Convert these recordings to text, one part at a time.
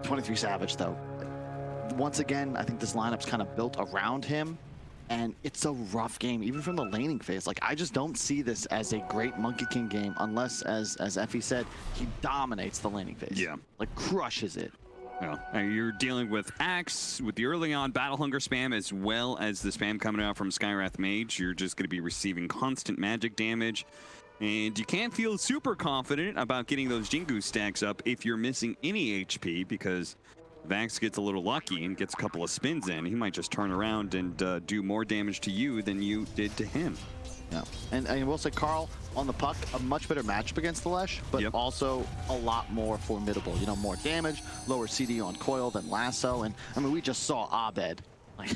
23 Savage, though. Once again, I think this lineup's kind of built around him, and it's a rough game, even from the laning phase. Like, I just don't see this as a great Monkey King game unless, as Effie said, he dominates the laning phase. Yeah. Like, crushes it. Well, you're dealing with Axe, with the early on Battle Hunger spam, as well as the spam coming out from Skywrath Mage. You're just going to be receiving constant magic damage. And you can't feel super confident about getting those Jingu stacks up if you're missing any HP, because Vax gets a little lucky and gets a couple of spins in. He might just turn around and do more damage to you than you did to him. Yeah, and I will say, Carl, on the puck, a much better matchup against the Lesh, but also a lot more formidable. You know, more damage, lower CD on Coil than Lasso, and I mean, we just saw Abed. Like,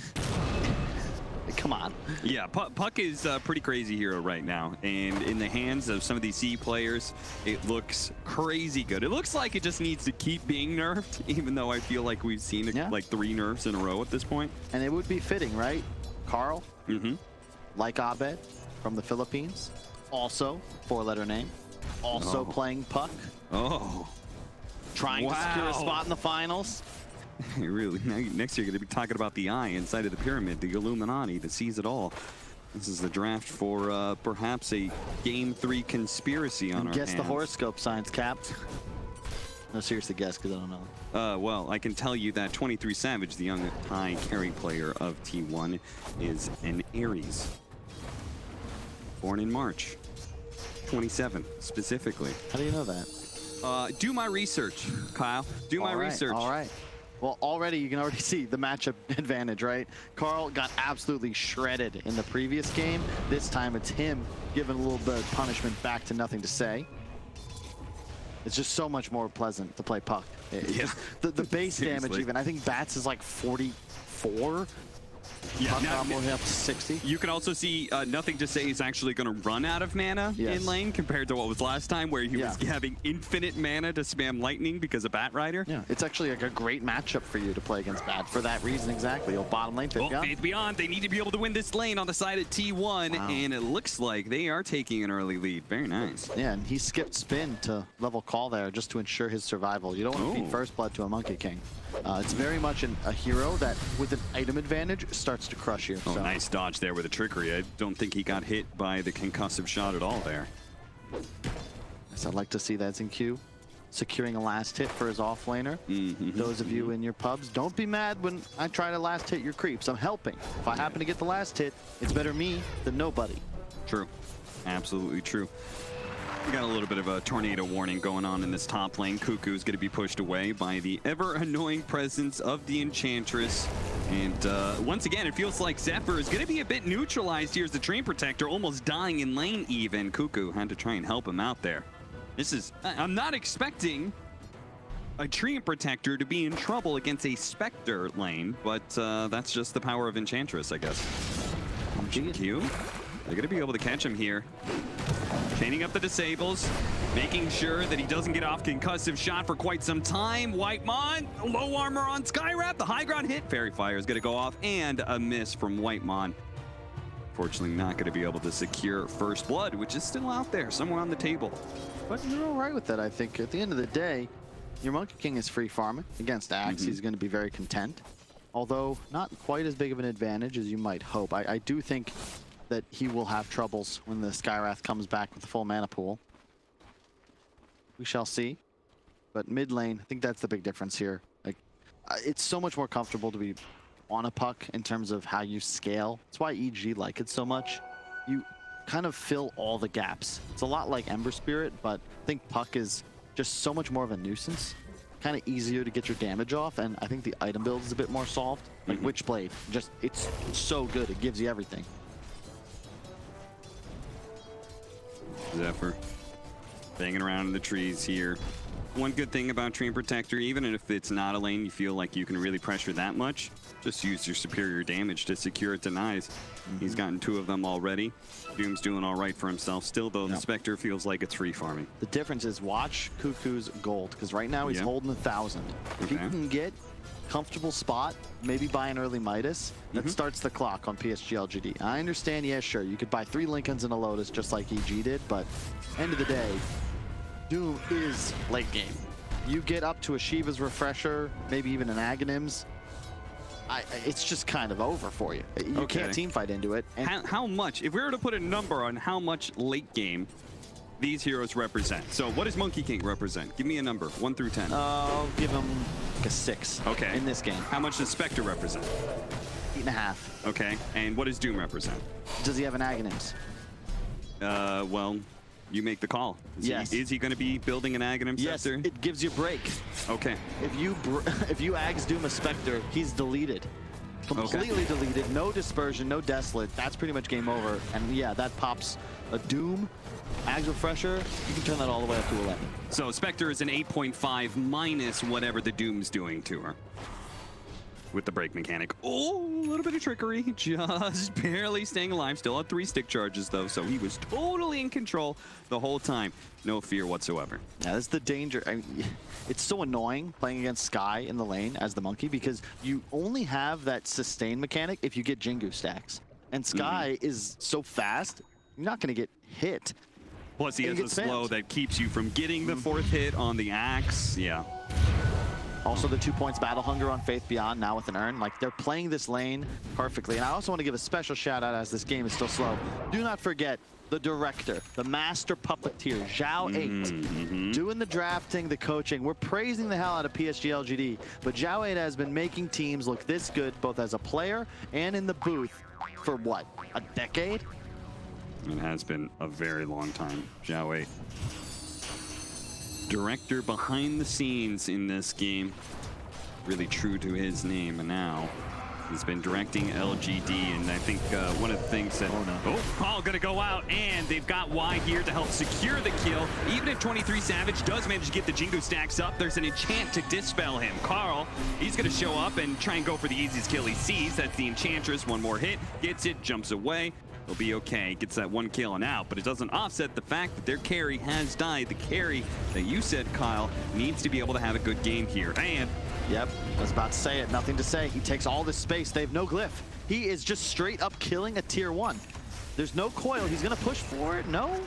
come on. Yeah, Puck is a pretty crazy hero right now, and in the hands of some of these C players, it looks crazy good. It looks like it just needs to keep being nerfed, even though I feel like we've seen like 3 nerfs in a row at this point. And it would be fitting, right? Carl, like Abed from the Philippines, also 4-letter name, also playing Puck. Trying to secure a spot in the finals. Really, next year you're going to be talking about the eye inside of the pyramid, the Illuminati that sees it all. This is the draft for perhaps a Game 3 conspiracy on our hands. Guess the horoscope signs, Capped. No, seriously, guess, because I don't know. Well, I can tell you that 23 Savage, the young high carry player of T1, is an Aries. Born in March 27, specifically. How do you know that? Do my research, Kyle. Do my research. All right. Well, already you can already see the matchup advantage, right? Carl got absolutely shredded in the previous game. This time it's him giving a little bit of punishment back to nothing to say. It's just so much more pleasant to play Puck. The base damage even, I think Bats is like 44. Yeah, Puck probably up to 60. You can also see Nothing to Say is actually going to run out of mana in lane compared to what was last time, where he was having infinite mana to spam lightning because of Bat Rider. Yeah, it's actually like a great matchup for you to play against Bat for that reason exactly. Oh, bottom lane, Faith Beyond. They need to be able to win this lane on the side of T1, and it looks like they are taking an early lead. Very nice. Yeah, and he skipped spin to level call there just to ensure his survival. You don't want to feed first blood to a Monkey King. It's very much a hero that, with an item advantage, starts to crush you. Oh, so. Nice dodge there with a trickery. I don't think he got hit by the concussive shot at all there. Yes, I'd like to see that Zinq securing a last hit for his offlaner. Those of you in your pubs, don't be mad when I try to last hit your creeps. I'm helping. If I happen to get the last hit, it's better me than nobody. True. Absolutely true. We got a little bit of a tornado warning going on in this top lane. Cuckoo's going to be pushed away by the ever-annoying presence of the Enchantress. And once again, it feels like Zephyr is going to be a bit neutralized here as the Treant Protector, almost dying in lane even. Cuckoo had to try and help him out there. This is... I'm not expecting a Treant Protector to be in trouble against a Spectre lane, but that's just the power of Enchantress, I guess. Q. They're going to be able to catch him here. Chaining up the disables, making sure that he doesn't get off concussive shot for quite some time. Whitemon, low armor on Skywrath. The high ground hit. Fairy Fire is going to go off, and a miss from Whitemon. Fortunately, not going to be able to secure first blood, which is still out there somewhere on the table. But you're all right with that, I think. At the end of the day, your Monkey King is free farming against Axe. He's going to be very content, although not quite as big of an advantage as you might hope. I do think that he will have troubles when the Skywrath comes back with the full mana pool. We shall see. But mid lane, I think that's the big difference here. Like, it's so much more comfortable to be on a Puck in terms of how you scale. That's why EG like it so much. You kind of fill all the gaps. It's a lot like Ember Spirit, but I think Puck is just so much more of a nuisance. Kind of easier to get your damage off, and I think the item build is a bit more solved. Like Witchblade, just it's so good. It gives you everything. Zephyr banging around in the trees here. One good thing about Treant Protector, even if it's not a lane you feel like you can really pressure that much, just use your superior damage to secure denies. He's gotten 2 of them already. Doom's doing all right for himself. Still, though, the Spectre feels like it's free farming. The difference is watch Cuckoo's gold, because right now he's holding 1,000. If he can get comfortable spot, maybe buy an early Midas, that starts the clock on PSG.LGD. I understand, yeah, sure, you could buy 3 Lincolns and a Lotus just like EG did, but end of the day, Doom is late game. you get up to a Shiva's Refresher, maybe even an Aghanim's, it's just kind of over for you. You can't team fight into it. And how much, if we were to put a number on how much late game these heroes represent. So what does Monkey King represent? Give me a number, 1 through 10. I'll give him like a 6 in this game. How much does Spectre represent? 8.5. Okay, and what does Doom represent? Does he have an Aghanim's? Well, you make the call. Is he going to be building an Aghanim Scepter? Yes, it gives you a break. Okay. If you Ags Doom a Spectre, he's deleted. Completely deleted, no dispersion, no desolate. That's pretty much game over. And yeah, that pops a Doom, Ags Refresher. You can turn that all the way up to 11. So Spectre is an 8.5 minus whatever the Doom's doing to her. With the break mechanic. Oh, a little bit of trickery. Just barely staying alive. Still had 3 stick charges though, so he was totally in control the whole time. No fear whatsoever. Yeah, that's the danger. I mean, it's so annoying playing against Sky in the lane as the monkey because you only have that sustain mechanic if you get Jingu stacks. And Sky is so fast, you're not going to get hit. Plus he has a slow that keeps you from getting the 4th hit on the axe. Yeah. Also the 2 points Battle Hunger on Faith Beyond now with an Urn. Like they're playing this lane perfectly. And I also want to give a special shout out as this game is still slow. Do not forget the director, the master puppeteer, Zhao8, doing the drafting, the coaching. We're praising the hell out of PSG.LGD, but Zhao8 has been making teams look this good both as a player and in the booth for what, a decade? It has been a very long time. Zhao8. Director behind the scenes in this game. Really true to his name now. He's been directing LGD, and I think one of the things that... Oh, gonna go out, and they've got Y here to help secure the kill. Even if 23 Savage does manage to get the Jingu stacks up, there's an enchant to dispel him. Carl, he's gonna show up and try and go for the easiest kill he sees. That's the Enchantress. One more hit, gets it, jumps away. He'll be okay, gets that 1 kill and out, but it doesn't offset the fact that their carry has died. The carry that you said, Kyle, needs to be able to have a good game here. And yep, I was about to say it, nothing to say. He takes all this space, they have no glyph. He is just straight up killing a tier 1. There's no coil, he's gonna push for it, no?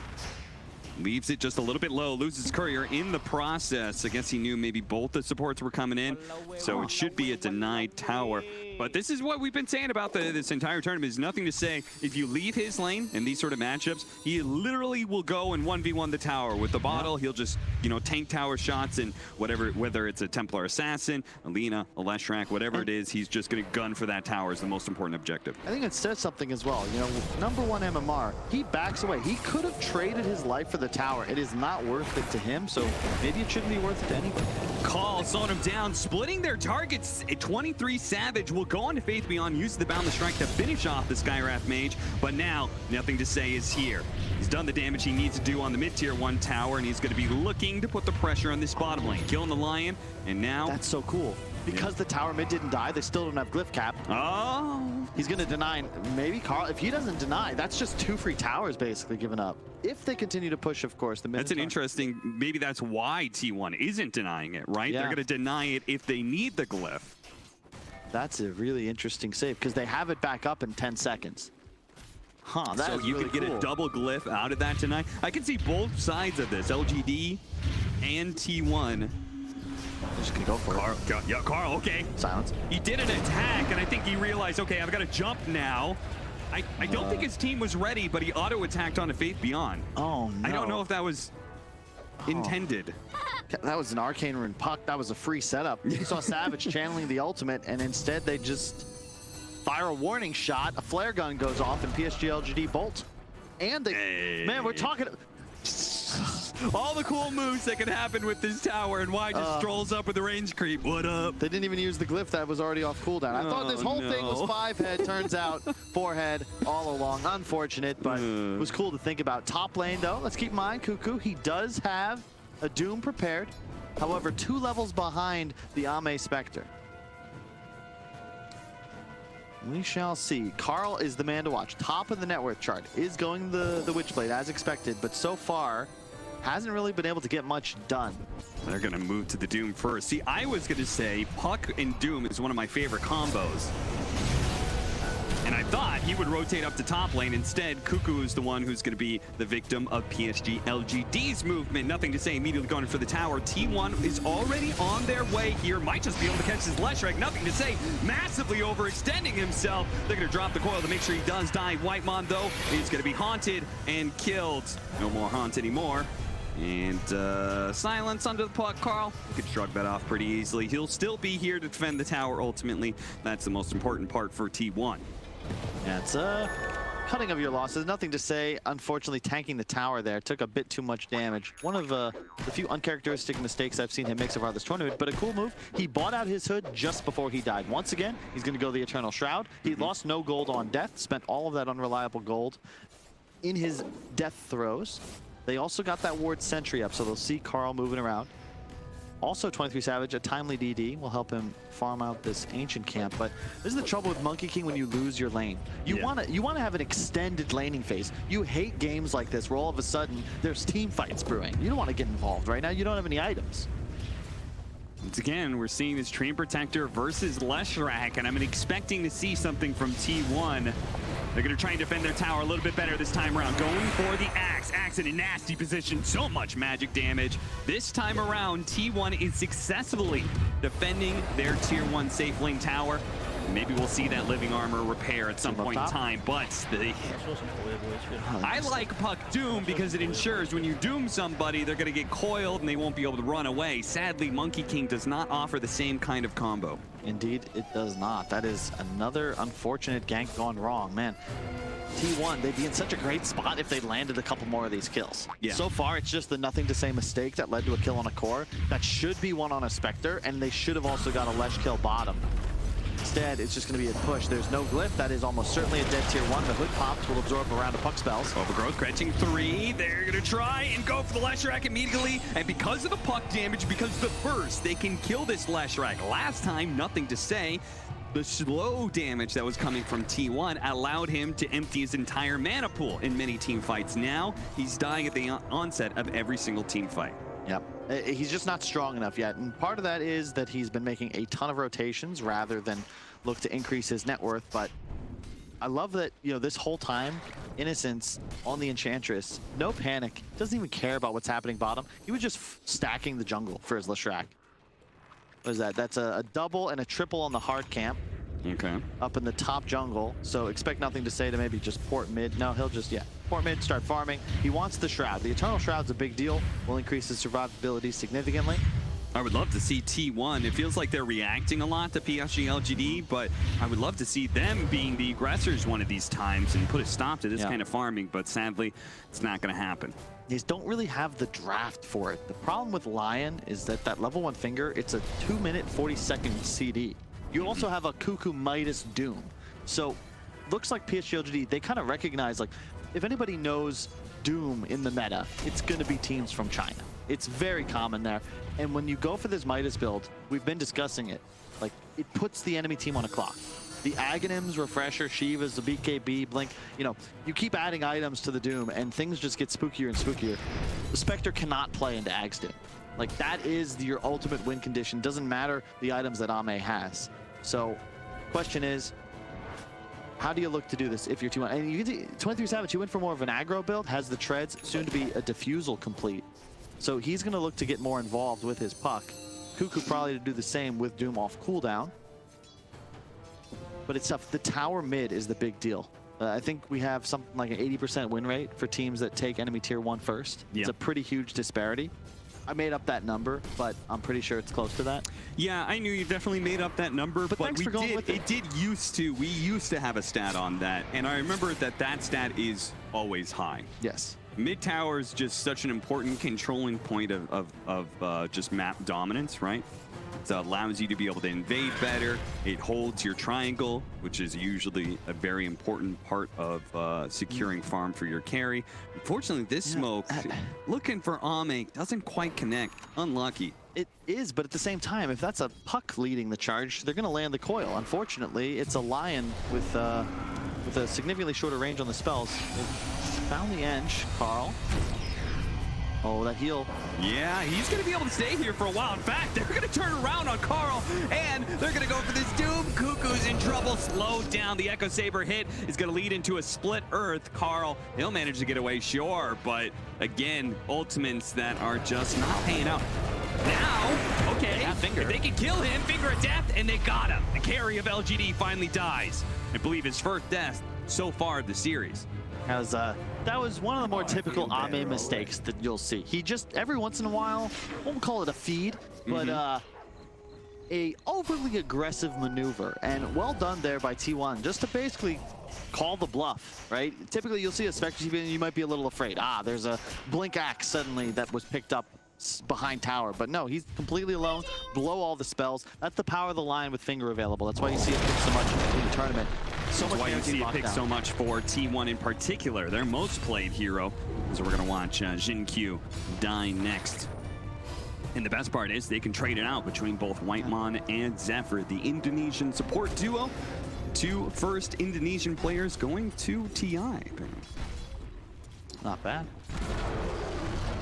Leaves it just a little bit low, loses Courier in the process. I guess he knew maybe both the supports were coming in, so it should be a denied tower. But this is what we've been saying about this entire tournament, is nothing to say. If you leave his lane in these sort of matchups, he literally will go and 1v1 the tower. With the bottle, he'll just, you know, tank tower shots and whatever, whether it's a Templar Assassin, Alina, a Leshrac, whatever it is, he's just gonna gun for that tower is the most important objective. I think it says something as well. You know, #1 MMR, he backs away. He could have traded his life for the tower. It is not worth it to him, so maybe it shouldn't be worth it to anybody. Call, slowing him down, splitting their targets. A 23 Savage will go on to Faith Beyond, use the Boundless Strike to finish off the Skywrath Mage, but now nothing to say is here. He's done the damage he needs to do on the mid-tier 1 tower, and he's going to be looking to put the pressure on this bottom lane. Killing the Lion, and now... That's so cool. Because the tower mid didn't die, they still don't have glyph cap. Oh! He's going to deny, maybe Carl, if he doesn't deny, that's just 2 free towers basically given up. If they continue to push, of course, the mid. That's an interesting, maybe that's why T1 isn't denying it, right? Yeah. They're going to deny it if they need the glyph. That's a really interesting save, because they have it back up in 10 seconds. Huh, that so is you really could get cool. a double glyph out of that tonight. I can see both sides of this, LGD and T1. They're just gonna go for it. Yeah, Carl, okay. Silence. He did an attack, and I think he realized, okay, I've got to jump now. I don't think his team was ready, but he auto-attacked on a Faith Beyond. Oh, no. I don't know if that was intended. That was an Arcane Rune puck. That was a free setup. You saw Savage channeling the ultimate, and instead they just fire a warning shot. A flare gun goes off, and PSG.LGD bolt. And they, man, we're talking all the cool moves that could happen with this tower, and Y just strolls up with the range creep. What up? They didn't even use the glyph that was already off cooldown. I thought this whole thing was 5 head. Turns out 4 head all along. Unfortunate, but it was cool to think about. Top lane, though, let's keep in mind, Cuckoo, he does have a Doom prepared. However, 2 levels behind the Ame Spectre. We shall see. Carl is the man to watch. Top of the net worth chart is going the Witchblade as expected, but so far hasn't really been able to get much done. They're going to move to the Doom first. See, I was going to say Puck and Doom is one of my favorite combos. And I thought he would rotate up to top lane. Instead, Cuckoo is the one who's going to be the victim of PSG.LGD's movement. Nothing to say, immediately going for the tower. T1 is already on their way here. Might just be able to catch his Leshrac. Nothing to say, massively overextending himself. They're going to drop the coil to make sure he does die. Whitemon, though, is going to be haunted and killed. No more haunt anymore. And silence under the puck, Carl. You could shrug that off pretty easily. He'll still be here to defend the tower ultimately. That's the most important part for T1. Yeah, it's cutting of your losses. Nothing to say. Unfortunately, tanking the tower there took a bit too much damage. One of the few uncharacteristic mistakes I've seen him make so far this tournament, but a cool move. He bought out his hood just before he died. Once again, he's going to go the Eternal Shroud. He lost no gold on death, spent all of that unreliable gold in his death throws. They also got that ward sentry up, so they'll see Carl moving around. Also, 23 Savage, a timely DD will help him farm out this ancient camp. But this is the trouble with Monkey King when you lose your lane. You want to have an extended laning phase. You hate games like this where all of a sudden there's team fights brewing. You don't want to get involved right now. You don't have any items. Once again, we're seeing this Treant Protector versus Leshrac, and I'm expecting to see something from T1. They're going to try and defend their tower a little bit better this time around. Going for the Axe. Axe in a nasty position. So much magic damage. This time around, T1 is successfully defending their Tier 1 safe lane tower. Maybe we'll see that living armor repair at some point in time, but I like Puck Doom because it ensures when you doom somebody, they're going to get coiled and they won't be able to run away. Sadly, Monkey King does not offer the same kind of combo. Indeed, it does not. That is another unfortunate gank gone wrong. Man, T1, they'd be in such a great spot if they landed a couple more of these kills. Yeah. So far, it's just the nothing to say mistake that led to a kill on a core. That should be one on a Spectre, and they should have also got a Lesh kill bottom. Instead, it's just going to be a push. There's no glyph. That is almost certainly a dead Tier 1. The hood pops will absorb a round of puck spells. Overgrowth catching 3. They're going to try and go for the Leshrac immediately. And because of the puck damage, because of the burst, they can kill this Leshrac. Last time, nothing to say. The slow damage that was coming from T1 allowed him to empty his entire mana pool in many team fights. Now, he's dying at the onset of every single team fight. Yep. He's just not strong enough yet. And part of that is that he's been making a ton of rotations rather than look to increase his net worth. But I love that, you know, this whole time, Innocence on the Enchantress, no panic, doesn't even care about what's happening bottom. He was just stacking the jungle for his Leshrac. What is that? That's a double and a triple on the hard camp. Okay. Up in the top jungle. So expect nothing to say to maybe just port mid. No, he'll just, port mid, start farming. He wants the Shroud. The Eternal Shroud's a big deal. Will increase his survivability significantly. I would love to see T1. It feels like they're reacting a lot to PSG.LGD, but I would love to see them being the aggressors one of these times and put a stop to this kind of farming, but sadly, it's not going to happen. They don't really have the draft for it. The problem with Lion is that level 1 finger, it's a 2-minute, 40-second CD. You also have a Cuckoo Midas Doom. So looks like PSG.LGD, they kind of recognize, like, if anybody knows Doom in the meta, it's going to be teams from China. It's very common there. And when you go for this Midas build, we've been discussing it, like, it puts the enemy team on a clock. The Aghanims, Refresher, Shivas, the BKB, Blink, you know, you keep adding items to the Doom and things just get spookier and spookier. The Spectre cannot play into Ag's Doom. Like, that is your ultimate win condition. Doesn't matter the items that Ame has. So, question is, how do you look to do this if you're T1? And you can see 23 Savage, he went for more of an aggro build, has the treads, soon to be a diffusal complete. So he's going to look to get more involved with his puck. Cuckoo probably to do the same with Doom off cooldown. But it's tough. The tower mid is the big deal. I think we have something like an 80% win rate for teams that take enemy tier 1 first. It's a pretty huge disparity. I made up that number, but I'm pretty sure it's close to that. Yeah, I knew you definitely made up that number, but thanks for going with it. We used to have a stat on that, and I remember that stat is always high. Yes. Mid tower is just such an important controlling point of just map dominance, right? It allows you to be able to invade better. It holds your triangle, which is usually a very important part of securing farm for your carry. Unfortunately, this smoke, looking for Ame, doesn't quite connect. Unlucky. It is, but at the same time, if that's a puck leading the charge, they're going to land the coil. Unfortunately, it's a Lion with a significantly shorter range on the spells. They've found the edge, Carl. Oh, that heal. Yeah, he's going to be able to stay here for a while. In fact, they're going to turn around on Carl, and they're going to go for this Doom. Cuckoo's in trouble. Slowed down. The Echo Saber hit is going to lead into a split Earth. Carl, he'll manage to get away, sure, but again, ultimates that are just not paying out. Now, okay, if they can kill him, finger of death, and they got him. The carry of LGD finally dies. I believe his first death so far of the series. That was one of the more typical Ame mistakes that you'll see. He just, every once in a while, won't call it a feed, but a overly aggressive maneuver. And well done there by T1, just to basically call the bluff, right? Typically, you'll see a Spectre TV and you might be a little afraid. There's a Blink Axe suddenly that was picked up behind tower, but no, he's completely alone, blow all the spells. That's the power of the line with Finger available. That's why you see it pick so much in the tournament. That's why you see it pick so much for T1 in particular, their most played hero. So we're gonna watch Jin Q die next. And the best part is they can trade it out between both Whitemon and Zephyr, the Indonesian support duo. Two first Indonesian players going to TI. Not bad.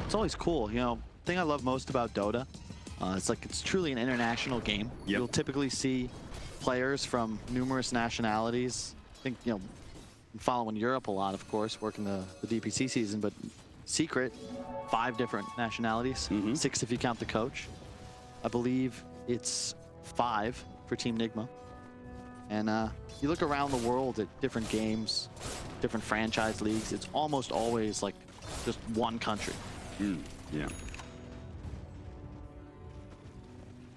It's always cool, you know. The thing I love most about Dota, it's truly an international game. Yep. You'll typically see players from numerous nationalities. I think, you know, I'm following Europe a lot, of course, working the DPC season, but Secret, 5 different nationalities, 6 if you count the coach. I believe it's 5 for Team Nigma. And you look around the world at different games, different franchise leagues, it's almost always like just one country. Yeah.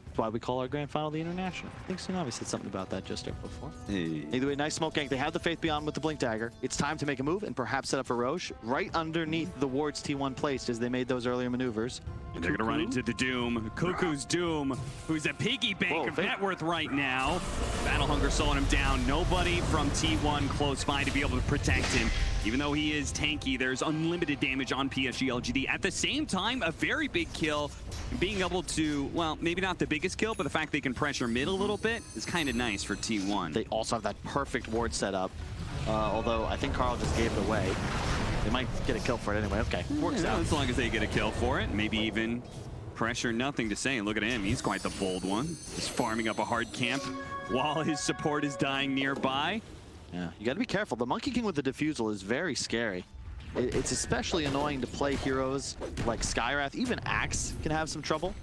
That's why we call our grand final the International. I think Tsunami said something about that just there before. Hey. Either way, nice smoke gank. They have the Faith Beyond with the Blink Dagger. It's time to make a move and perhaps set up for Roche right underneath the wards T1 placed as they made those earlier maneuvers. And they're going to run into the Doom. Cuckoo's Doom, who's a piggy bank of net worth right now. Battle Hunger slowing him down. Nobody from T1 close by to be able to protect him. Even though he is tanky, there's unlimited damage on PSG.LGD. At the same time, a very big kill. Being able to, well, maybe not the biggest kill, but the fact they can pressure mid a little bit is kind of nice for T1. They also have that perfect ward setup, although I think Carl just gave it away. They might get a kill for it anyway. Okay, works out. As long as they get a kill for it, maybe even pressure, nothing to say. Look at him, he's quite the bold one. Just farming up a hard camp while his support is dying nearby. Yeah, you got to be careful. The Monkey King with the Diffusal is very scary. It's especially annoying to play heroes like Skywrath. Even Axe can have some trouble.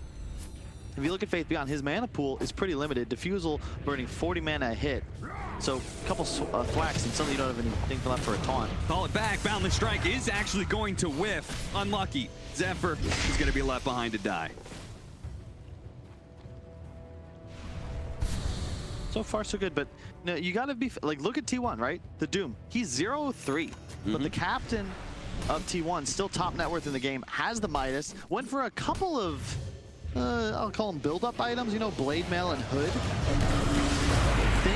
If you look at Faith Beyond, his mana pool is pretty limited. Diffusal burning 40 mana a hit. So a couple thwacks and suddenly you don't have anything left for a taunt. Call it back. Boundless Strike is actually going to whiff. Unlucky. Zephyr is going to be left behind to die. So far, so good, but no, you gotta be, like, look at T1, right? The Doom, he's 0-3, but the captain of T1, still top net worth in the game, has the Midas, went for a couple of, I'll call them build-up items, you know, Blade Mail and Hood.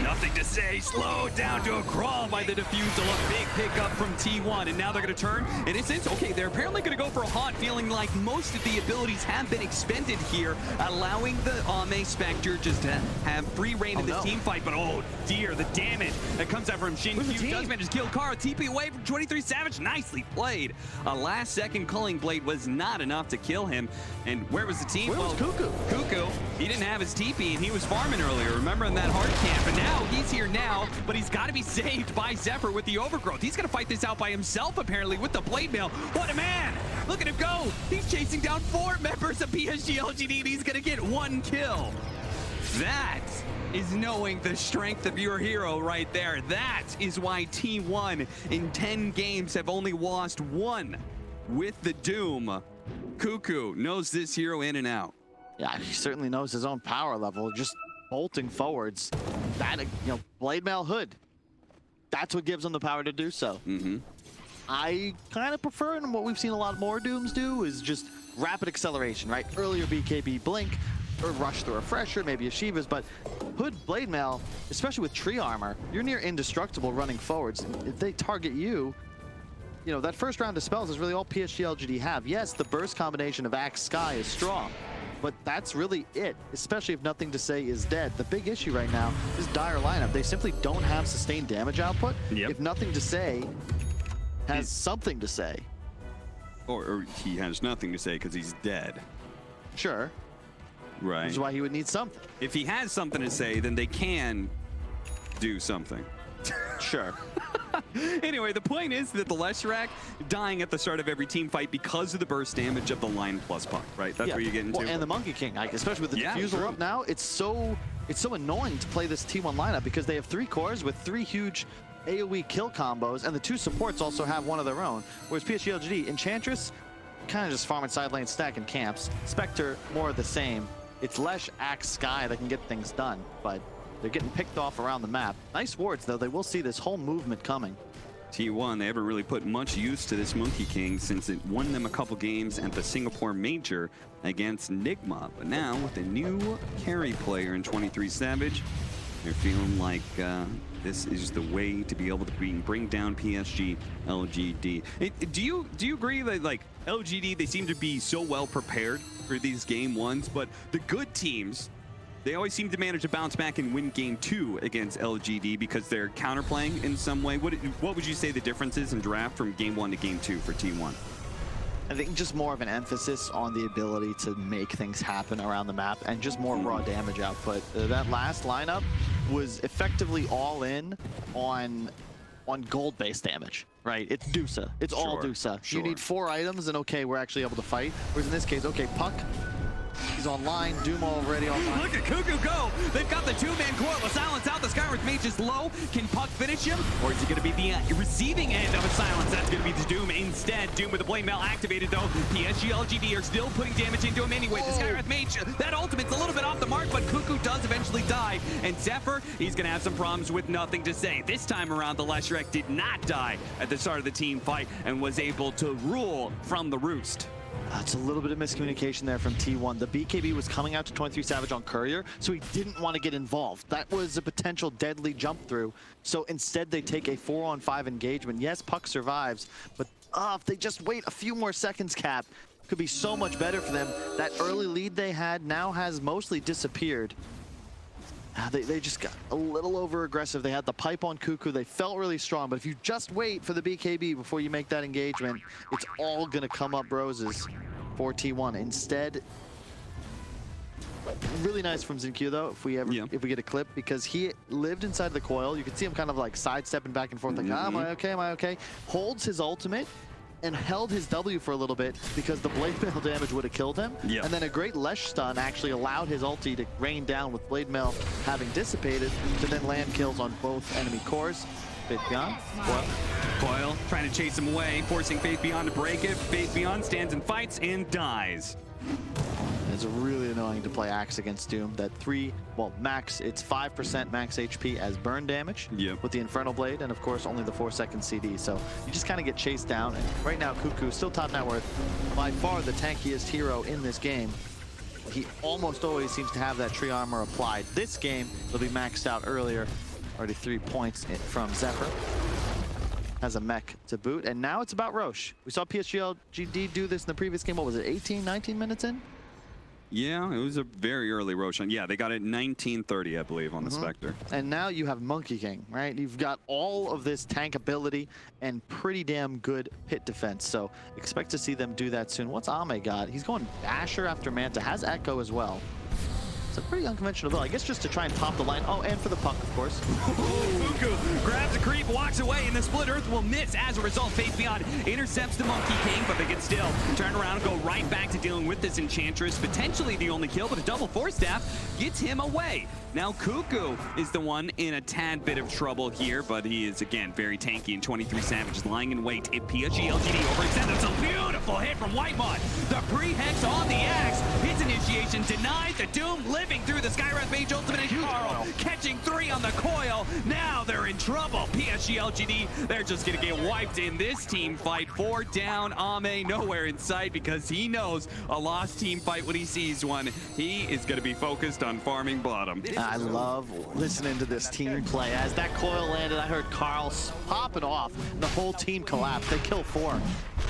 Nothing to say. Slowed down to a crawl by the Diffusal. A big pickup from T1, and now they're going to turn. In a sense, okay, they're apparently going to go for a haunt, feeling like most of the abilities have been expended here, allowing the Ame Spectre just to have free reign in this team fight. But oh dear, the damage that comes out from Jin Q does manage to kill Kara. TP away from 23 Savage. Nicely played. A last-second Culling Blade was not enough to kill him. And where was the team? Where was Cuckoo? Cuckoo, he didn't have his TP, and he was farming earlier. Remember in that hard camp? And now he's here now, but he's got to be saved by Zephyr with the overgrowth. He's going to fight this out by himself, apparently, with the Blade Mail. What a man! Look at him go! He's chasing down 4 members of PSG.LGD, and he's going to get 1 kill. That is knowing the strength of your hero right there. That is why T1 in 10 games have only lost 1 with the Doom. Cuckoo knows this hero in and out. Yeah, he certainly knows his own power level. Just bolting forwards. That, you know, Blade Mail Hood. That's what gives him the power to do so. I kind of prefer, and what we've seen a lot more Dooms do, is just rapid acceleration, right? Earlier BKB Blink, or rush the Refresher, maybe a Shiva's, but Hood Blade Mail, especially with tree armor, you're near indestructible running forwards. If they target you, you know, that first round of spells is really all PSG.LGD have. Yes, the burst combination of Axe Sky is strong, but that's really it, especially if Nothing to Say is dead. The big issue right now is dire lineup. They simply don't have sustained damage output. If Nothing to Say has something to say. Or he has nothing to say because he's dead. Sure. Right. Which is why he would need something. If he has something to say, then they can do something. Sure. Anyway, the point is that the Leshrac dying at the start of every team fight because of the burst damage of the line plus puck, right? That's where you get into. Well, and the Monkey King, like, especially with the diffusal true. up now, it's so annoying to play this T1 lineup because they have 3 cores with 3 huge AoE kill combos, and the 2 supports also have one of their own. Whereas PSG.LGD, Enchantress, kind of just farming side lane, stacking camps. Spectre, more of the same. It's Lesh, Axe, Sky that can get things done, but they're getting picked off around the map. Nice wards, though. They will see this whole movement coming. T1, they haven't really put much use to this Monkey King since it won them a couple games at the Singapore Major against Nigma. But now, with a new carry player in 23 Savage, they're feeling like this is the way to be able to bring down PSG.LGD. Do you agree that, like, LGD, they seem to be so well prepared for these game ones, but the good teams, they always seem to manage to bounce back and win game 2 against LGD because they're counterplaying in some way? What would you say the difference is in draft from game 1 to game 2 for T1? I think just more of an emphasis on the ability to make things happen around the map and just more raw damage output. That last lineup was effectively all in on gold-based damage, right? It's DOTA. It's all DOTA. Sure. You need 4 items and okay, we're actually able to fight. Whereas in this case, okay, Puck, he's online, Doom already online. Look at Cuckoo go! They've got the 2-man coil to silence out. The Skyward Mage is low. Can Puck finish him? Or is it going to be the receiving end of a silence? That's going to be the Doom instead. Doom with the blade mail activated, though. PSG.LGD are still putting damage into him anyway. The Skywrath Mage, that ultimate's a little bit off the mark, but Cuckoo does eventually die. And Zephyr, he's going to have some problems with nothing to say. This time around, the Leshrac did not die at the start of the team fight and was able to rule from the roost. It's a little bit of miscommunication there from T1. The BKB was coming out to 23 Savage on Courier, so he didn't want to get involved. That was a potential deadly jump through. So instead, they take a 4-on-5 engagement. Yes, Puck survives, but if they just wait a few more seconds, Cap, could be so much better for them. That early lead they had now has mostly disappeared. They just got a little over-aggressive. They had the pipe on Cuckoo. They felt really strong, but if you just wait for the BKB before you make that engagement, it's all going to come up roses for T1. Instead, really nice from Zinq, though, if we get a clip, because he lived inside the coil. You can see him kind of like sidestepping back and forth, like, am I okay, am I okay? Holds his ultimate and held his W for a little bit because the blade mail damage would have killed him. And then a great Lesh stun actually allowed his ulti to rain down with blade mail having dissipated to then land kills on both enemy cores. Faith Beyond. Coil trying to chase him away, forcing Faith Beyond to break it. Faith Beyond stands and fights and dies. It's really annoying to play Axe against Doom. That max, it's 5% max HP as burn damage with the Infernal Blade, and of course only the 4-second CD. So you just kind of get chased down. And right now, Cuckoo is still top net worth, by far the tankiest hero in this game. He almost always seems to have that tree armor applied. This game, it'll be maxed out earlier. Already 3 points from Zephyr. Has a mech to boot, and now it's about Roche. We saw PSG.LGD do this in the previous game. What was it, 18, 19 minutes in? Yeah, it was a very early Roshan. Yeah, they got it 19:30, I believe, on the Spectre. And now you have Monkey King, right? You've got all of this tank ability and pretty damn good pit defense. So expect to see them do that soon. What's Ame got? He's going Basher after Manta. Has Echo as well. It's a pretty unconventional build, I guess, just to try and top the line. Oh, and for the puck, of course. Cuckoo grabs a creep, walks away, and the Split Earth will miss. As a result, Faith Beyond intercepts the Monkey King, but they can still turn around and go right back to dealing with this Enchantress. Potentially the only kill, but a double Force Staff gets him away. Now Cuckoo is the one in a tad bit of trouble here, but he is, again, very tanky, and 23 Savage is lying in wait. If PSG.LGD overextended, it's a beautiful hit from Whitemud. The pre-hex on the axe. His initiation denied. The Doom living through the Skywrath Mage ultimate, and Carl catching 3 on the coil. Now they're in trouble. PSG.LGD, they're just going to get wiped in this team fight. 4 down. Ame nowhere in sight because he knows a lost team fight when he sees one. He is going to be focused on farming bottom. I love listening to this team play. As that coil landed, I heard Carl popping off. The whole team collapsed. They kill 4.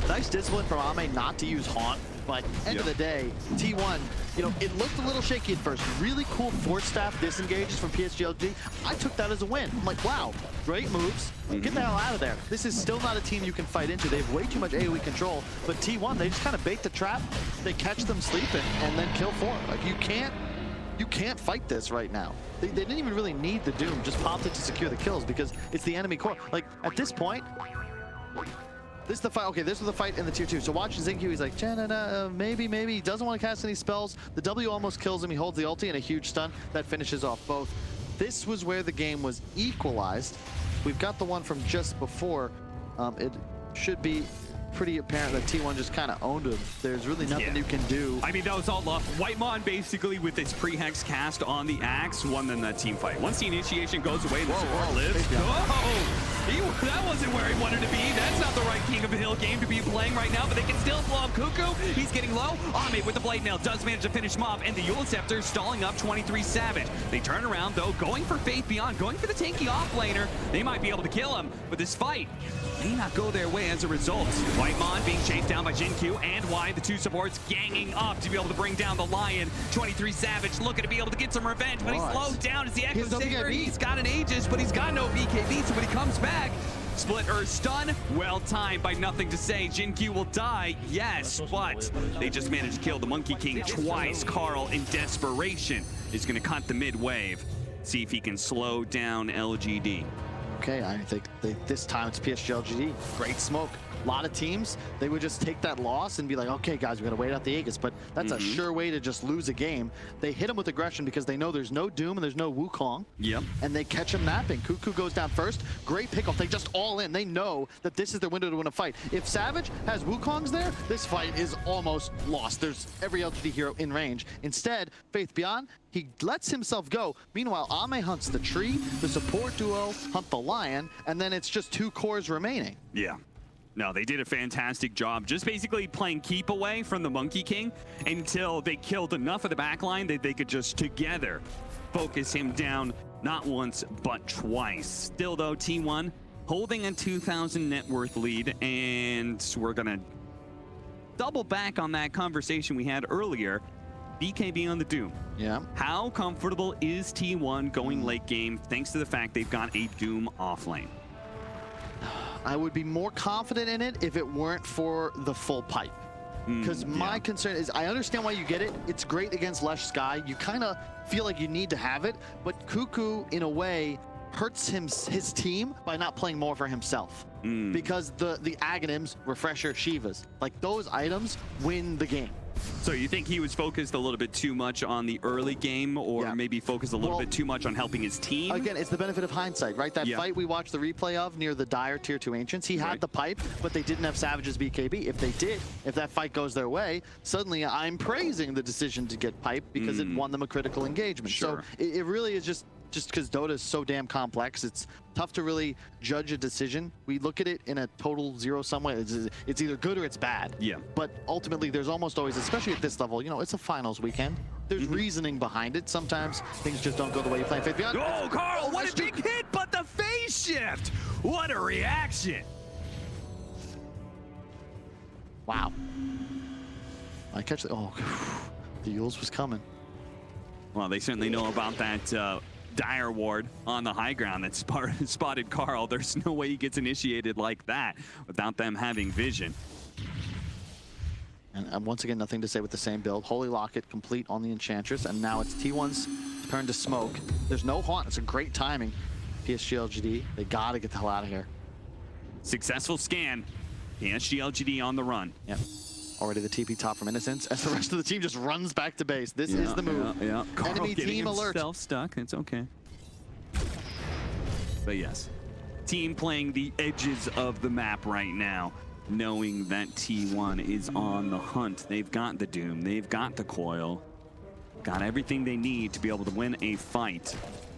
Nice discipline from Ame not to use Haunt, but end of the day, T1, you know, it looked a little shaky at first. Really cool Force Staff disengages from PSG.LGD. I took that as a win. I'm like, wow, great moves. Get the hell out of there. This is still not a team you can fight into. They have way too much AoE control, but T1, they just kind of bait the trap. They catch them sleeping and then kill 4. Like, you You can't fight this right now. They didn't even really need the Doom, just popped it to secure the kills because it's the enemy core. Like, at this point, this is the fight. Okay, this was the fight in the tier 2. So watch Xingqiu, he's like, maybe. He doesn't want to cast any spells. The W almost kills him. He holds the ulti and a huge stun that finishes off both. This was where the game was equalized. We've got the one from just before. It should be pretty apparent that T1 just kind of owned him. There's really nothing you can do. I mean, that was all luck. Whitemon basically with its pre-hex cast on the Axe won them that team fight. Once the initiation goes away, the support lives. That wasn't where he wanted to be. That's not the right King of the Hill game to be playing right now, but they can still blow up Cuckoo. He's getting low. Ame with the Blade Nail does manage to finish him off, and the Eul Scepter stalling up 23 Savage. They turn around, though, going for Faith Beyond, going for the tanky offlaner. They might be able to kill him, but this fight may not go their way as a result. Whitemon being chased down by Xingqiu and Y, the two supports ganging up to be able to bring down the Lion. 23 Savage looking to be able to get some revenge, but he's slowed down as the Echo Saber. He's got an Aegis, but he's got no BKB, so when he comes back, split or stun, well timed by Nothing to Say. Xingqiu will die, yes, but they just managed to kill the Monkey King twice. Carl, in desperation, is going to cut the mid wave, see if he can slow down LGD. Okay, I think this time it's PSG.LGD. Great smoke. A lot of teams, they would just take that loss and be like, okay, guys, we're going to wait out the Aegis. But that's a sure way to just lose a game. They hit him with aggression because they know there's no Doom and there's no Wukong. Yep. And they catch him napping. Cuckoo goes down first. Great pickoff. They just all in. They know that this is their window to win a fight. If Savage has Wukongs there, this fight is almost lost. There's every LGD hero in range. Instead, Faith Beyond, he lets himself go. Meanwhile, Ame hunts the tree, the support duo hunt the Lion, and then it's just 2 cores remaining. Yeah. No, they did a fantastic job just basically playing keep away from the Monkey King until they killed enough of the backline that they could just together focus him down not once but twice. Still though, T1 holding a 2,000 net worth lead, and we're gonna double back on that conversation we had earlier. BKB on the Doom. Yeah. How comfortable is T1 going late game thanks to the fact they've got a Doom off lane? I would be more confident in it if it weren't for the full pipe. Because my concern is, I understand why you get it. It's great against Lesh Sky. You kind of feel like you need to have it, but Cuckoo, in a way, hurts his team by not playing more for himself. Because the Aghanims, Refresher, Shivas, like those items win the game. So you think he was focused a little bit too much on the early game, or maybe focused a little bit too much on helping his team? Again, it's the benefit of hindsight, right? That fight we watched the replay of near the Dire Tier 2 Ancients, he had the pipe, but they didn't have Savage's BKB. If they did, if that fight goes their way, suddenly I'm praising the decision to get pipe because it won them a critical engagement. So it really is just because Dota is so damn complex, it's tough to really judge a decision. We look at it in a total zero-sum way. It's either good or it's bad. Yeah. But ultimately, there's almost always, especially at this level, you know, it's a finals weekend. There's reasoning behind it. Sometimes things just don't go the way you plan. Faith Beyond. Oh, Carl, what a big hit, but the phase shift. What a reaction. Wow. I catch the, the Euls was coming. Well, they certainly know about that Dire Ward on the high ground that spotted Carl. There's no way he gets initiated like that without them having vision. And once again, Nothing to Say with the same build. Holy Locket complete on the Enchantress, and now it's T1's turn to smoke. There's no haunt. It's a great timing. PSG.LGD, they gotta get the hell out of here. Successful scan. PSG.LGD on the run. Yep. Already the TP top from Innocence as the rest of the team just runs back to base. This is the move. Enemy team alert. Self-stuck. It's okay. But yes, team playing the edges of the map right now, knowing that T1 is on the hunt. They've got the Doom. They've got the Coil. Got everything they need to be able to win a fight.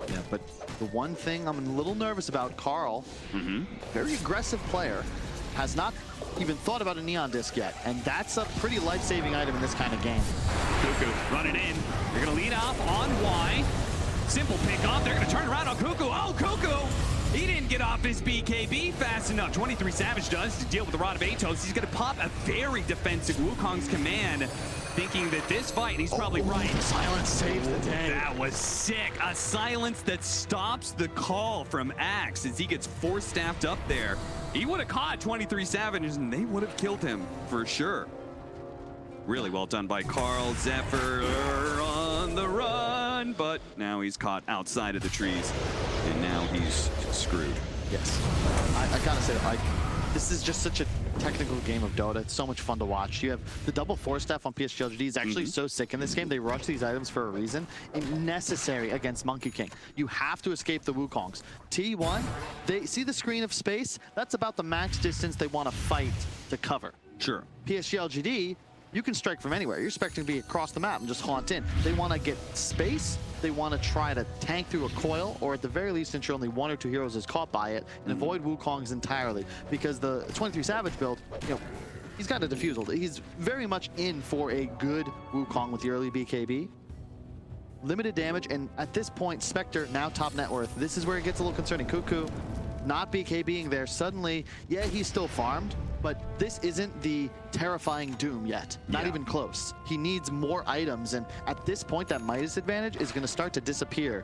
Yeah, but the one thing I'm a little nervous about, Carl, very aggressive player, has not even thought about a Neon Disc yet, and that's a pretty life-saving item in this kind of game. Cuckoo running in. They're going to lead off on Y. Simple pick off. They're going to turn around on Cuckoo. Oh, Cuckoo! He didn't get off his BKB fast enough. 23 Savage does to deal with the Rod of Atos. He's going to pop a very defensive Wukong's command, thinking that this fight, he's probably right. Silence saves the day. That was sick. A silence that stops the call from Axe as he gets force-staffed up there. He would have caught 23 Savages and they would have killed him for sure. Really well done by Carl. Zephyr on the run. but now he's caught outside of the trees, and now he's screwed. Yes. I gotta say, like, this is just such a technical game of Dota. It's so much fun to watch. You have the double 4-staff on PSG.LGD is actually so sick in this game. They rush these items for a reason. It's necessary against Monkey King. You have to escape the Wukongs. T1, they see the screen of space. That's about the max distance they want to fight to cover. Sure. PSG.LGD, you can strike from anywhere. You're expecting to be across the map and just haunt in. They want to get space. They want to try to tank through a coil, or at the very least ensure only 1 or 2 heroes is caught by it, and avoid Wukongs entirely. Because the 23 Savage build, you know, he's got a defusal. He's very much in for a good Wukong with the early BKB. Limited damage, and at this point, Spectre, now top net worth. This is where it gets a little concerning. Cuckoo, not BKBing there. Suddenly, yeah, he's still farmed, but this isn't the terrifying Doom yet. Not even close. He needs more items, and at this point, that Midas advantage is going to start to disappear.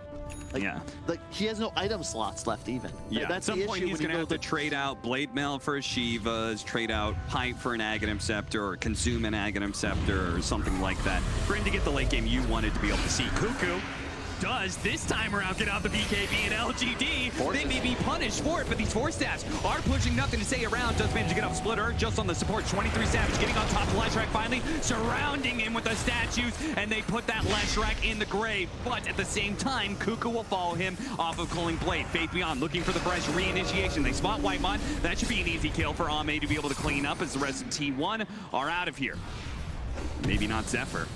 Like he has no item slots left even. Yeah, That's at some the point issue he's when going to have to trade out Blade Mail for a Shivas, trade out Pipe for an Aghanim Scepter, or consume an Aghanim Scepter, or something like that. For him to get the late game you wanted to be able to see. Cuckoo does this time around get out the BKB and LGD. They may be punished for it, but these 4-staffs are pushing nothing to say around. Does manage to get off Splitter just on the support. 23 Savage getting on top of Leshrac finally, surrounding him with the statues, and they put that Leshrac in the grave. But at the same time, Cuckoo will follow him off of Culling Blade. Faith Beyond looking for the fresh reinitiation. They spot Whitemon. That should be an easy kill for Ame to be able to clean up as the rest of T1 are out of here. Maybe not Zephyr.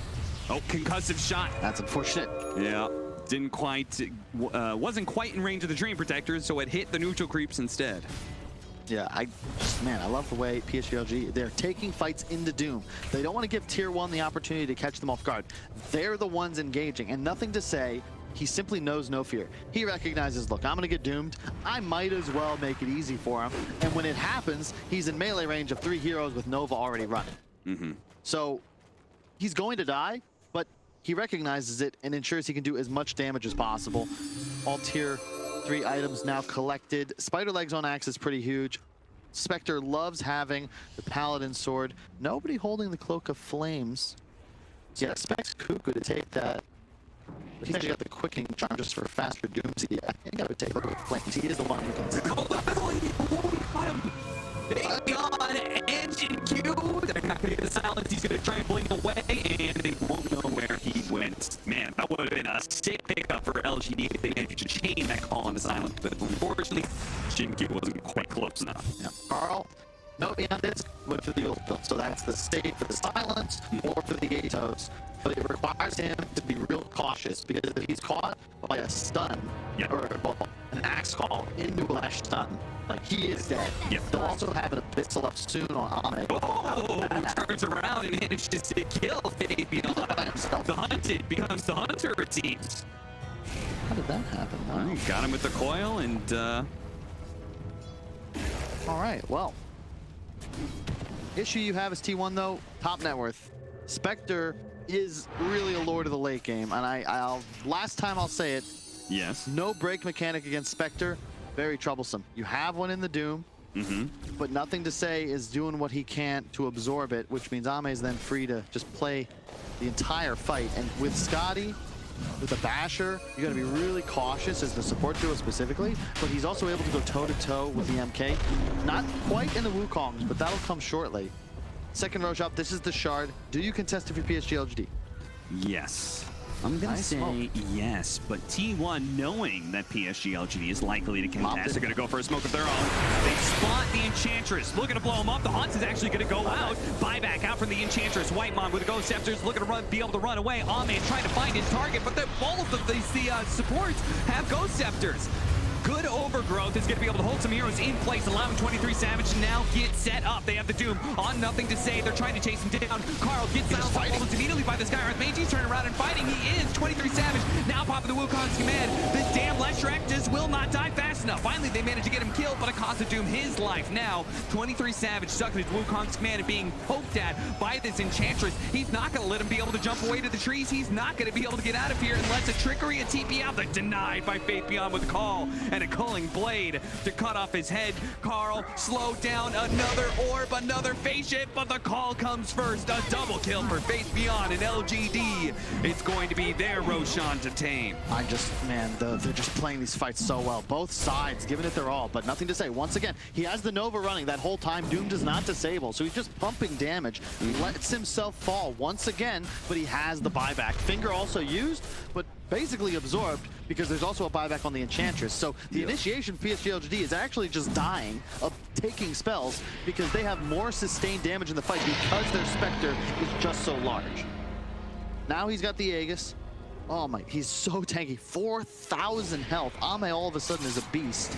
Oh, concussive shot. That's unfortunate. Yeah. Didn't quite, wasn't quite in range of the Dream Protectors, so it hit the neutral creeps instead. Yeah, I love the way PSG.LGD, they're taking fights into Doom. They don't want to give Tier 1 the opportunity to catch them off guard. They're the ones engaging, and nothing to say. He simply knows no fear. He recognizes, look, I'm going to get doomed. I might as well make it easy for him. And when it happens, he's in melee range of 3 heroes with Nova already running. So he's going to die, but he recognizes it and ensures he can do as much damage as possible. All Tier 3 items now collected. Spider Legs on axe is pretty huge. Spectre loves having the Paladin sword. Nobody holding the Cloak of Flames. So yeah, expects Cuckoo to take that. But he's actually got the Quickening Charm just for faster dooms. Yeah, I think I would take Cloak of Flames. He is the one who can. On engine Q, they're not going to get the silence. He's going to try and blink away, and they won't know where he went. Man, that would have been a sick pickup for LGD if they managed to chain that call on the silence. But unfortunately, Shin Q wasn't quite close enough. Yeah. Carl, no beyond this, went for the ult build. So that's the state for the silence or for the Atos. But it requires him to be real cautious, because if he's caught by a stun or an axe call into a lash stun, like, he is dead. They'll also have an Abyssal up soon on Ame. Oh, turns around and manages to kill Fabian. The hunted becomes the hunter, it seems. How did that happen? Wow. Got him with the coil, and all right, well. Issue you have is T1 though, top net worth. Spectre is really a lord of the late game, and I'll last time I'll say it. Yes. No break mechanic against Spectre. Very troublesome. You have one in the Doom, but nothing to say is doing what he can to absorb it, which means Ame is then free to just play the entire fight. And with Scotty, with the Basher, you got to be really cautious as the support duo specifically, but he's also able to go toe-to-toe with the MK. Not quite in the Wukongs, but that'll come shortly. Second row shop, this is the Shard. Do you contest if you're PSG.LGD? Yes. I'm going to say yes, but T1, knowing that PSG.LGD is likely to contest, they're going to go for a smoke of their own. They spot the Enchantress, looking to blow him up. The Hunt is actually going to go out. Buyback out from the Enchantress. Whitemon with the Ghost Scepters, looking to be able to run away. Ame trying to find his target, but both of these supports have Ghost Scepters. Good overgrowth is going to be able to hold some heroes in place, allowing 23 Savage to now get set up. They have the Doom on nothing to say. They're trying to chase him down. Carl gets silenced almost immediately by the Sky Earth Mage. He's turning around and fighting. He is 23 Savage. Now popping the Wukong's command. This damn Leshrac just will not die fast enough. Finally, they managed to get him killed, but it cost the Doom his life. Now, 23 Savage stuck in his Wukong's command and being poked at by this Enchantress. He's not going to let him be able to jump away to the trees. He's not going to be able to get out of here unless a trickery and TP out. They're denied by Faith Beyond with the call. and a culling blade to cut off his head. Carl slowed down, another orb, another face shift, but the call comes first. A double kill for Faith Beyond and LGD. It's going to be their Roshan to tame. They're just playing these fights so well. Both sides giving it their all, but nothing to say. Once again, he has the Nova running that whole time. Doom does not disable, so he's just pumping damage. He lets himself fall once again, but he has the buyback. Finger also used, but basically absorbed because there's also a buyback on the Enchantress. So the initiation PSG.LGD is actually just dying of taking spells because they have more sustained damage in the fight because their Spectre is just so large. Now he's got the Aegis. Oh my, he's so tanky. 4,000 health. Ame all of a sudden is a beast.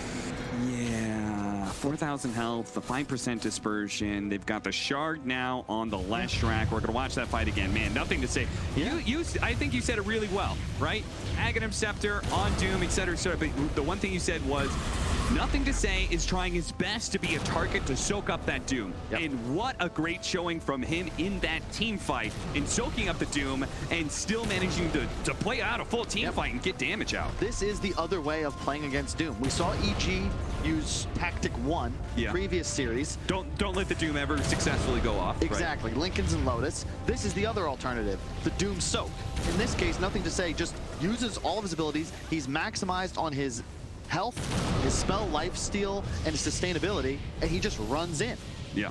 Yeah, 4,000 health, the 5% dispersion. They've got the shard now on the left rack. We're gonna watch that fight again. Man, nothing to say. Yeah. I think you said it really well, right? Aghanim Scepter on Doom, etc., etc. But the one thing you said was, nothing to say is trying his best to be a target to soak up that Doom. Yep. And what a great showing from him in that team fight, in soaking up the Doom and still managing to play out a full team fight and get damage out. This is the other way of playing against Doom. We saw EG use Tactic 1 previous series. Don't let the Doom ever successfully go off. Exactly, right. Lincoln's and Lotus. This is the other alternative, the Doom Soak. In this case, nothing to say, just uses all of his abilities. He's maximized on his health, his spell lifesteal, and his sustainability, and he just runs in. Yeah.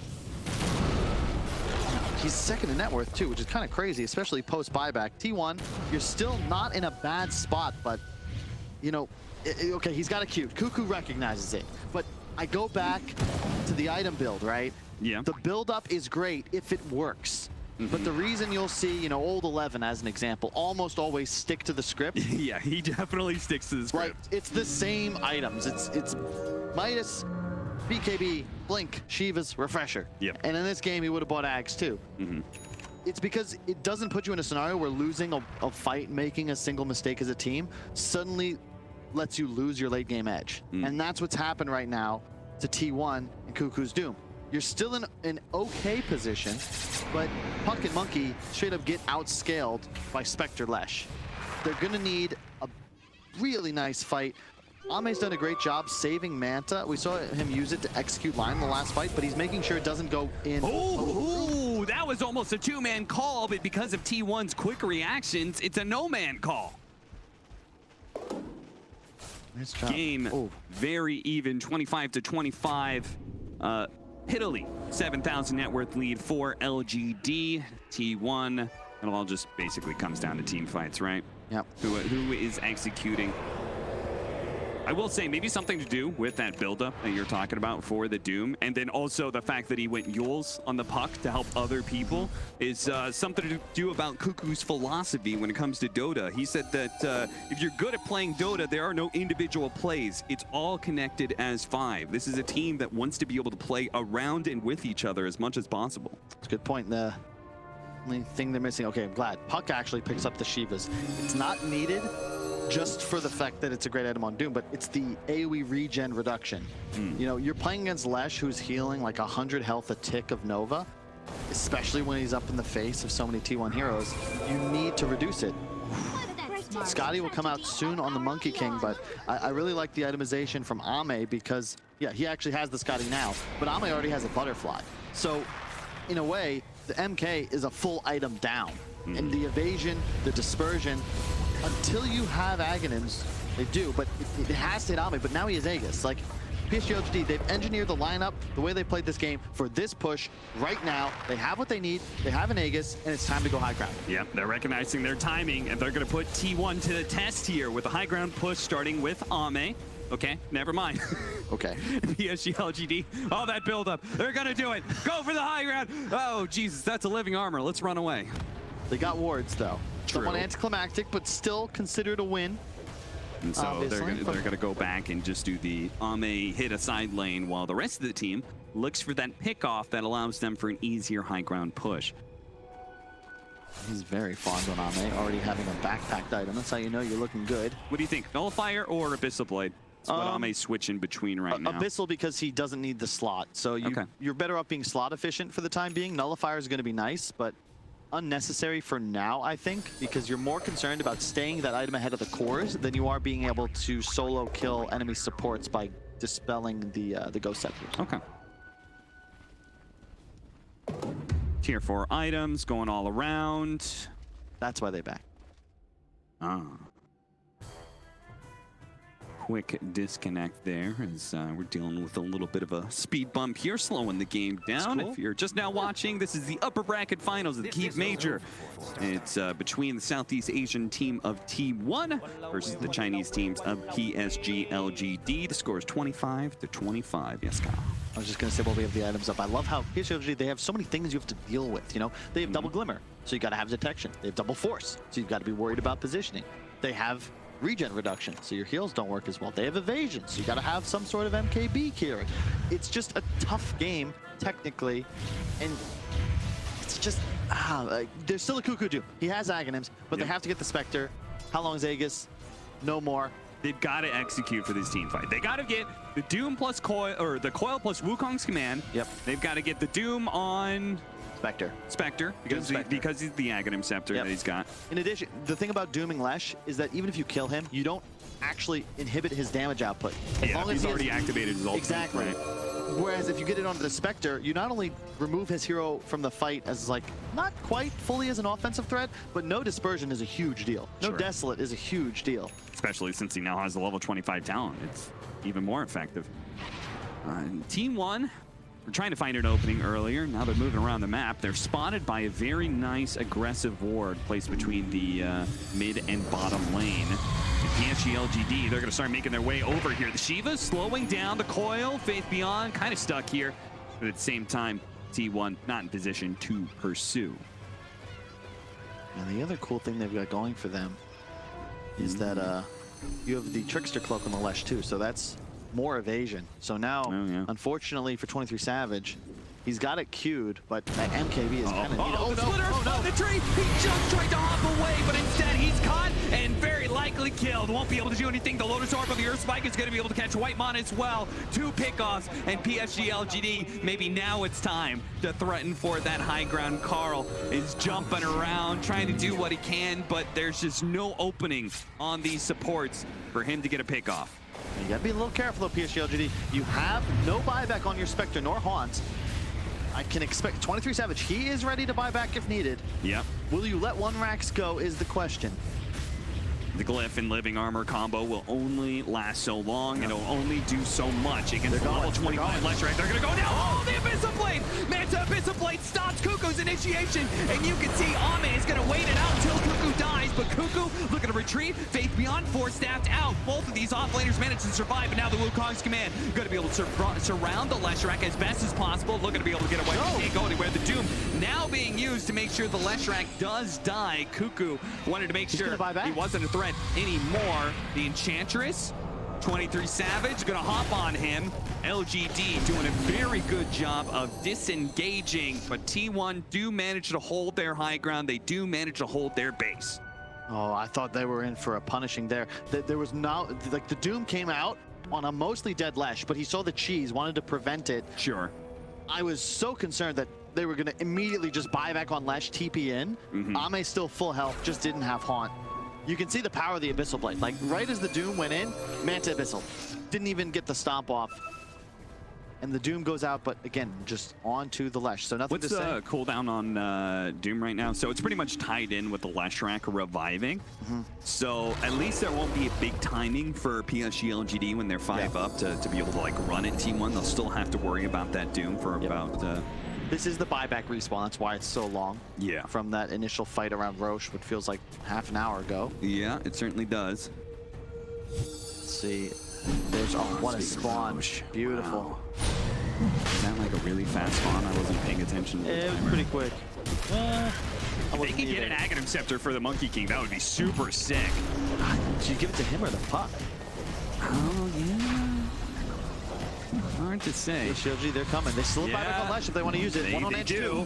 He's second in net worth too, which is kind of crazy, especially post buyback. T1, you're still not in a bad spot, but you know, okay, he's got a Q. Cuckoo recognizes it, but I go back to the item build, right? Yeah. The build up is great if it works. But the reason you'll see, you know, old 11 as an example, almost always stick to the script. Yeah, he definitely sticks to the script. Right, it's the same items. It's Midas, BKB, Blink, Shiva's, Refresher. Yep. And in this game, he would have bought Ags too. It's because it doesn't put you in a scenario where losing a fight, making a single mistake as a team, suddenly lets you lose your late game edge. And that's what's happened right now to T1 and Cuckoo's Doom. You're still in an okay position, but Puck and Monkey straight up get outscaled by Spectre Lesh. They're gonna need a really nice fight. Ame's done a great job saving Manta. We saw him use it to execute line in the last fight, but he's making sure it doesn't go in. Oh, that was almost a two-man call, but because of T1's quick reactions, it's a no-man call. Nice job. Game very even, 25-25. Italy, 7,000 net worth lead for LGD. T1, it all just basically comes down to team fights, right? Yep. Who is executing? I will say maybe something to do with that buildup that you're talking about for the Doom, and then also the fact that he went Yules on the Puck to help other people is something to do about Cuckoo's philosophy when it comes to Dota. He said that if you're good at playing Dota, there are no individual plays. It's all connected as 5. This is a team that wants to be able to play around and with each other as much as possible. That's a good point. The only thing they're missing, okay, I'm glad. Puck actually picks up the Shivas. It's not needed just for the fact that it's a great item on Doom, but it's the AoE regen reduction. You know, you're playing against Lesh, who's healing like 100 health a tick of Nova, especially when he's up in the face of so many T1 heroes. You need to reduce it. Scotty will come out soon on the Monkey King, but I really like the itemization from Ame because, yeah, he actually has the Scotty now, but Ame already has a Butterfly. So, in a way, the MK is a full item down. And the evasion, the dispersion, until you have Aghanims, they do, but it has to hit Ame, but now he has Aegis. Like, PSG.LGD, they've engineered the lineup, the way they played this game for this push right now. They have what they need, they have an Aegis, and it's time to go high ground. Yeah, they're recognizing their timing, and they're going to put T1 to the test here with a high ground push starting with Ame. Okay, never mind. Okay. PSG.LGD, all that buildup, they're going to do it. Go for the high ground. Oh, Jesus, that's a living armor. Let's run away. They got wards, though. True. Somewhat anticlimactic, but still considered a win. And so they're going to go back and just do the Ame hit a side lane while the rest of the team looks for that pick-off that allows them for an easier high ground push. He's very fond on Ame, already having a backpacked item. That's how you know you're looking good. What do you think, Nullifier or Abyssal Blade? That's what Ame's switching between right now. Abyssal because he doesn't need the slot. So you're better off being slot efficient for the time being. Nullifier is going to be nice, but unnecessary for now, I think, because you're more concerned about staying that item ahead of the cores than you are being able to solo kill enemy supports by dispelling the Ghost Scepters. Okay. Tier 4 items going all around. That's why they back. Ah. Quick disconnect there as we're dealing with a little bit of a speed bump here, slowing the game down. Cool. If you're just now watching, this is the upper bracket finals of the Heat Major. It's between the Southeast Asian team of T1 versus the Chinese teams of PSG.LGD. The score is 25-25. Yes, Kyle. I was just going to say, well, we have the items up. I love how PSG, they have so many things you have to deal with, you know? They have double Glimmer, so you got to have detection. They have double Force, so you've got to be worried about positioning. They have regen reduction, so your heals don't work as well. They have evasion, so you got to have some sort of MKB here. It's just a tough game, technically, and it's just, there's still a Cuckoo Doom. He has Aghanims, but they have to get the Spectre. How long is Aegis? No more. They've got to execute for this team fight. They got to get the Doom plus Coil, or the Coil plus Wukong's command. Yep. They've got to get the Doom on Spectre, because he's the Aghanim Scepter that he's got. In addition, the thing about dooming Lesh is that even if you kill him, you don't actually inhibit his damage output. As long as he's already activated his ultimate. Exactly. Right? Whereas if you get it onto the Spectre, you not only remove his hero from the fight as like not quite fully as an offensive threat, but no dispersion is a huge deal. No Desolate is a huge deal. Especially since he now has the level 25 talent. It's even more effective. Team 1, we're trying to find an opening earlier. Now they're moving around the map. They're spotted by a very nice aggressive ward placed between the mid and bottom lane. PSG.LGD, they're going to start making their way over here. The Shiva's slowing down. The Coil, Faith Beyond, kind of stuck here. But at the same time, T1 not in position to pursue. And the other cool thing they've got going for them is that you have the Trickster Cloak on the Lesh too, so that's more evasion. So now, unfortunately for 23 Savage, he's got it queued, but that MKB is kind of needed. Oh no, the tree! He just tried to hop away, but instead he's caught and very likely killed. Won't be able to do anything. The Lotus Orb of the Earth Spike is going to be able to catch Whitemon as well. 2 pickoffs, and PSG.LGD, maybe now it's time to threaten for that high ground. Carl is jumping around, trying to do what he can, but there's just no opening on these supports for him to get a pickoff. You gotta be a little careful though, PSG.LGD. You have no buyback on your Spectre nor Haunt. I can expect 23 Savage, he is ready to buy back if needed. Yep. Will you let one Rax go is the question. The Glyph and Living Armor combo will only last so long, and it'll only do so much against the level 25 Leshrac. They're gonna go now. Oh, the Abyssal Blade! Manta Abyssal Blade stops Cuckoo's initiation, and you can see Ame is gonna wait it out until Cuckoo dies, but Cuckoo looking to retreat. Faith Beyond, 4-staffed out. Both of these offlaners managed to survive, but now the Wukong's command gonna be able to surround the Leshrac as best as possible, looking to be able to get away. Can't go anywhere. The Doom now being used to make sure the Leshrac does die. Cuckoo wanted to make sure he wasn't a threat anymore. The Enchantress, 23 Savage, gonna hop on him. LGD doing a very good job of disengaging, but T1 do manage to hold their high ground. They do manage to hold their base. Oh, I thought they were in for a punishing there. There was no, like the Doom came out on a mostly dead Lesh, but he saw the cheese, wanted to prevent it. Sure. I was so concerned that they were gonna immediately just buy back on Lesh, TP in. Ame still full health, just didn't have Haunt. You can see the power of the Abyssal Blade. Like, right as the Doom went in, Manta Abyssal. Didn't even get the stomp off. And the Doom goes out, but again, just onto the Lesh. So nothing to say. What's the cooldown on Doom right now? So it's pretty much tied in with the Leshrac reviving. So at least there won't be a big timing for PSG.LGD when they're 5 up to be able to like run it T1. They'll still have to worry about that Doom for about... This is the buyback respawn, that's why it's so long. Yeah. From that initial fight around Roche, which feels like half an hour ago. Yeah, it certainly does. Let's see. There's, what a spawn. Roche. Beautiful. Wow. Is that like a really fast spawn? I wasn't paying attention to the It was timer. pretty quick. If they could get an Aghanim Scepter for the Monkey King, that would be super sick. Should you give it to him or the puck? Oh, yeah. Hard to say. PSG, they're coming. They still have buyback on Lesh if they want to use it. They do.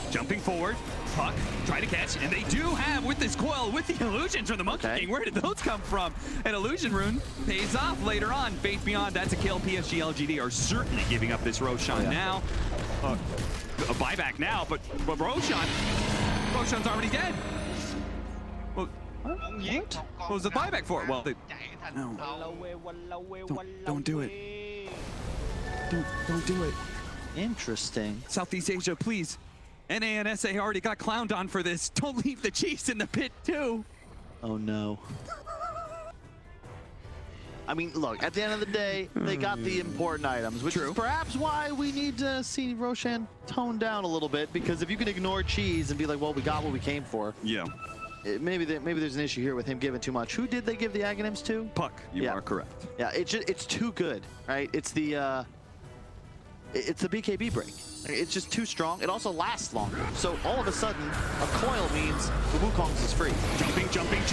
Jumping forward, Puck, try to catch, and they do have with this coil, with the illusions from the Monkey King. Where did those come from? An illusion rune pays off later on. Faith Beyond, that's a kill. PSG.LGD are certainly giving up this Roshan now. A buyback now, but Roshan Roshan's already dead. Well, what was the buyback for? Well, no. Don't do it. Don't do it. Interesting. Southeast Asia, please. NA and SA already got clowned on for this. Don't leave the Chiefs in the pit too. Oh no. I mean, look, at the end of the day, they got the important items, which is perhaps why we need to see Roshan tone down a little bit, because if you can ignore cheese and be like, well, we got what we came for. Yeah. Maybe there's an issue here with him giving too much. Who did they give the Aghanims to? Puck, you are correct. Yeah, it's too good, right? It's the BKB break. It's just too strong. It also lasts longer. So all of a sudden, a coil means the Wukong's is free. Jumping.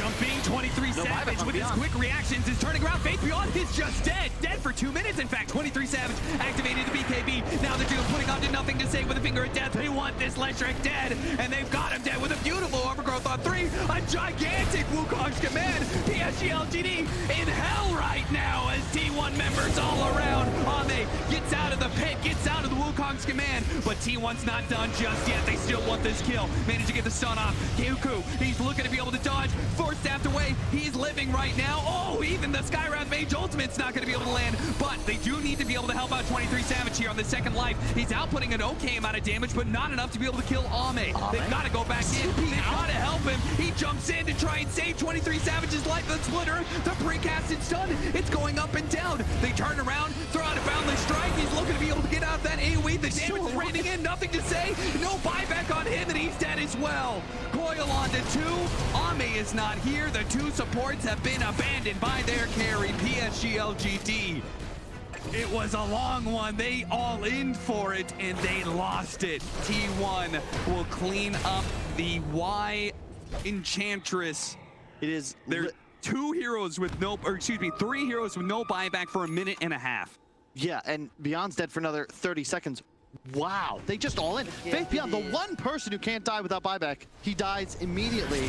23 Savage with his quick reactions is turning around. Faith Beyond is just dead. Dead for 2 minutes, in fact. 23 Savage activated the BKB. Now they're putting on to nothing to say with a finger of death. They want this Leshrac dead, and they've got him dead with a beautiful overgrowth on 3. A gigantic Wukong's command. PSG.LGD in hell right now as T1 members all around. Ame gets out of the pit, gets out of the Wukong's command, but T1's not done just yet. They still want this kill. Managed to get the stun off. Kyuku, he's looking to be able to dodge. Force staffed away. He's living right now. Oh, even the Skywrath Mage Ultimate's not going to be able to land, but they do need to be able to help out 23 Savage here on the second life. He's outputting an okay amount of damage, but not enough to be able to kill Ame. They've got to go back in. They've got to help him. He jumps in to try and save 23 Savage's life. The splitter, the precasted stun, it's going up and down. They turn around, throw out a boundless strike. He's looking to be able to get out of that AoE. The damage is raining in, nothing to say. No buyback on him, and he's dead as well. Coil on to 2. Ame is not here. The 2 supports have been abandoned by their carry, PSG.LGD. It was a long one. They all in for it, and they lost it. T1 will clean up the Y Enchantress. It is. There's 3 heroes with no buyback for a minute and a half. Yeah, and Beyond's dead for another 30 seconds. Wow, they just all in. Faith Beyond, the one person who can't die without buyback, he dies immediately.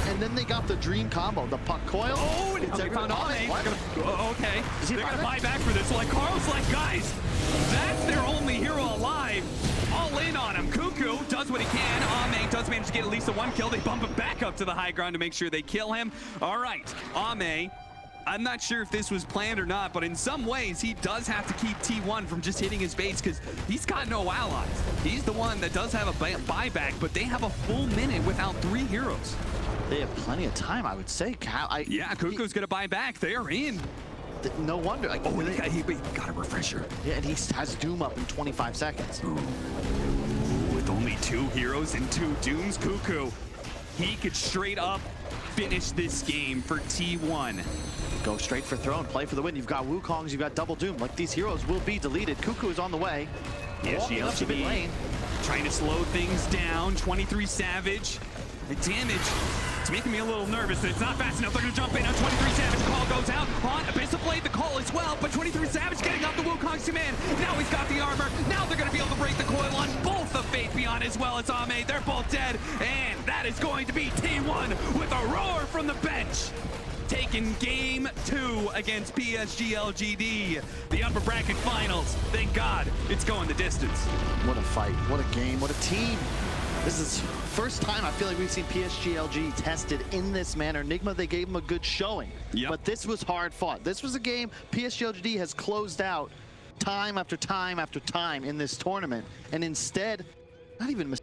And then they got the dream combo, the puck coil. Oh, and they found Ame. Okay, they're gonna buy back for this. Like Carl's like, guys, that's their only hero alive. All in on him. Cuckoo does what he can. Ame does manage to get at least a 1 kill. They bump him back up to the high ground to make sure they kill him. All right, Ame. I'm not sure if this was planned or not, but in some ways, he does have to keep T1 from just hitting his base because he's got no allies. He's the one that does have a buyback, but they have a full minute without 3 heroes. They have plenty of time, I would say. Yeah, Cuckoo's going to buy back. They're in. No wonder. Like, oh, he got a refresher. Yeah, and he has Doom up in 25 seconds. Ooh. With only 2 heroes and 2 Dooms, Cuckoo, he could straight up finish this game for T1. Go straight for throne, play for the win. You've got Wukongs, you've got Double Doom. Like, these heroes will be deleted. Cuckoo is on the way. PSG.LGD lane, trying to slow things down. 23 Savage. The damage, it's making me a little nervous that it's not fast enough. They're going to jump in on 23 Savage. Call goes out on Abyssal Blade, the call as well, but 23 Savage getting up the Wukong's command. Now he's got the armor. Now they're going to be able to break the coil on both of Faith Beyond as well as Ame. They're both dead, and that is going to be T1 with a roar from the bench. Taking game 2 against PSG.LGD. The upper bracket finals. Thank God it's going the distance. What a fight, what a game, what a team. This is first time I feel like we've seen PSG.LGD tested in this manner. Nigma, they gave him a good showing, but this was hard fought. This was a game PSG.LGD has closed out time after time after time in this tournament, and instead, not even